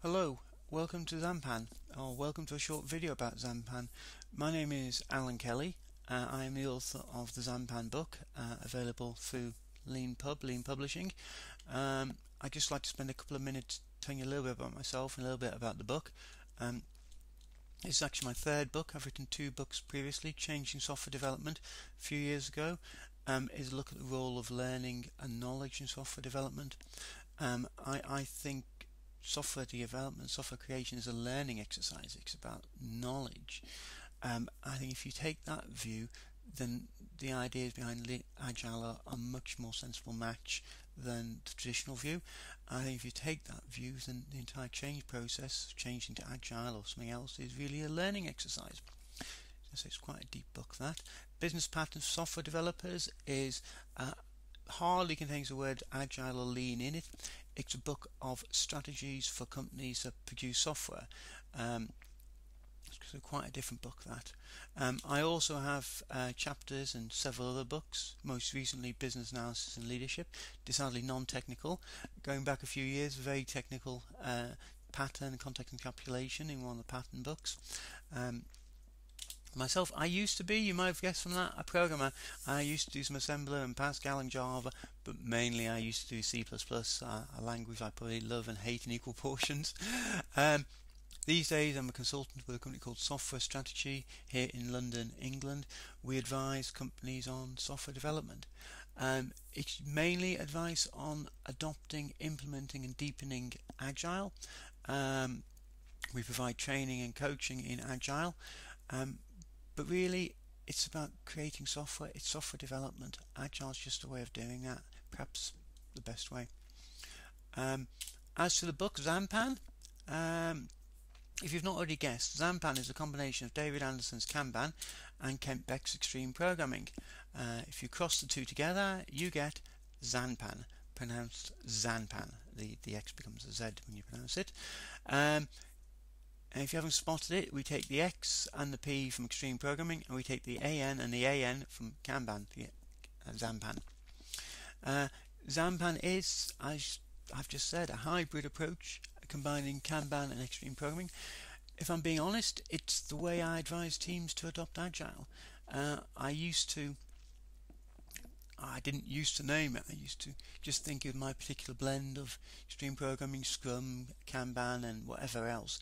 Hello, welcome to Xanpan, or welcome to a short video about Xanpan. My name is Allan Kelly. I am the author of the Xanpan book, available through Lean Publishing. I'd just like to spend a couple of minutes telling you a little bit about myself and a little bit about the book. It's actually my third book. I've written two books previously. Changing Software Development a few years ago is a look at the role of learning and knowledge in software development. I think software development, software creation is a learning exercise. It's about knowledge. I think if you take that view, then the ideas behind Agile are a much more sensible match than the traditional view. I think if you take that view, then the entire change process, changing to Agile or something else, is really a learning exercise. So it's quite a deep book, that. Business Patterns for Software Developers is hardly contains the word Agile or Lean in it. It's a book of strategies for companies that produce software. So quite a different book, that. I also have chapters in several other books, most recently Business Analysis and Leadership, decidedly non-technical. Going back a few years, very technical pattern, context encapsulation in one of the pattern books. Myself, I used to be, you might have guessed from that, a programmer. I used to do some assembler and Pascal and Java, but mainly I used to do C++, a language I probably love and hate in equal portions. These days I'm a consultant with a company called Software Strategy here in London, England. We advise companies on software development. It's mainly advice on adopting, implementing and deepening Agile. We provide training and coaching in Agile. But really, it's about creating software. It's software development. Agile is just a way of doing that, perhaps the best way. As to the book, Xanpan, if you've not already guessed, Xanpan is a combination of David Anderson's Kanban and Kent Beck's Extreme Programming. If you cross the two together, you get Xanpan, pronounced Xanpan. The X becomes a Z when you pronounce it. And if you haven't spotted it, we take the X and the P from Extreme Programming, and we take the AN and the AN from Kanban, Xanpan. Xanpan is, as I've just said, a hybrid approach combining Kanban and Extreme Programming. If I'm being honest, it's the way I advise teams to adopt Agile. I didn't used to name it. I used to just think of my particular blend of Extreme Programming, Scrum, Kanban and whatever else.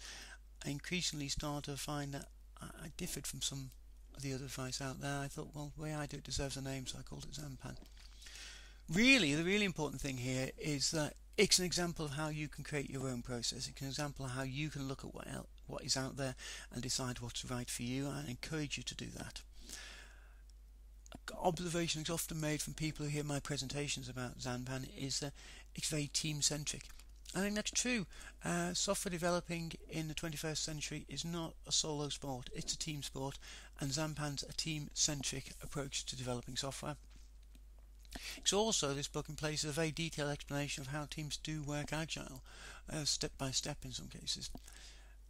I increasingly started to find that I differed from some of the other advice out there. I thought, well, the way I do it deserves a name, so I called it Xanpan. Really, the really important thing here is that it's an example of how you can create your own process. It's an example of how you can look at what is out there and decide what's right for you, and I encourage you to do that. Observation that's often made from people who hear my presentations about Xanpan is that it's very team-centric. I think that's true. Software developing in the 21st century is not a solo sport, it's a team sport, and Xanpan's a team-centric approach to developing software. It's also, this book in place, a very detailed explanation of how teams do work Agile, step by step in some cases.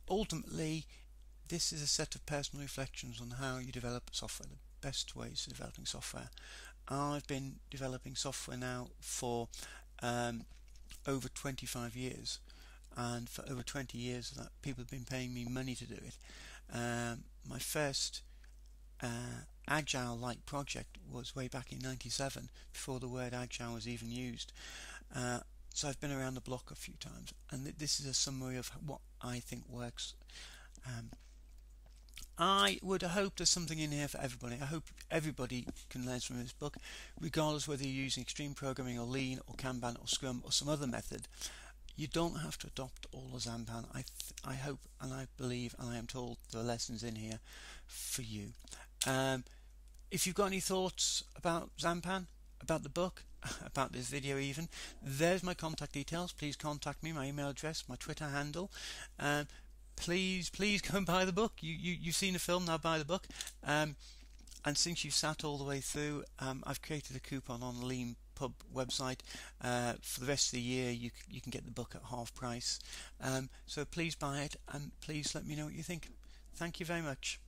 Ultimately, this is a set of personal reflections on how you develop software, the best ways of developing software. I've been developing software now for over 25 years, and for over 20 years that people have been paying me money to do it. My first Agile-like project was way back in '97, before the word Agile was even used. So I've been around the block a few times, and this is a summary of what I think works. I would hope there's something in here for everybody. I hope everybody can learn from this book, regardless whether you're using Extreme Programming or Lean or Kanban or Scrum or some other method. You don't have to adopt all of Xanpan. I hope and I believe and I am told there are lessons in here for you. If you've got any thoughts about Xanpan, about the book, about this video even, there's my contact details. Please contact me, my email address, my Twitter handle. Please go and buy the book. You've seen the film, now buy the book. And since you've sat all the way through, I've created a coupon on the Lean Pub website. For the rest of the year, you can get the book at half price. So please buy it, and please let me know what you think. Thank you very much.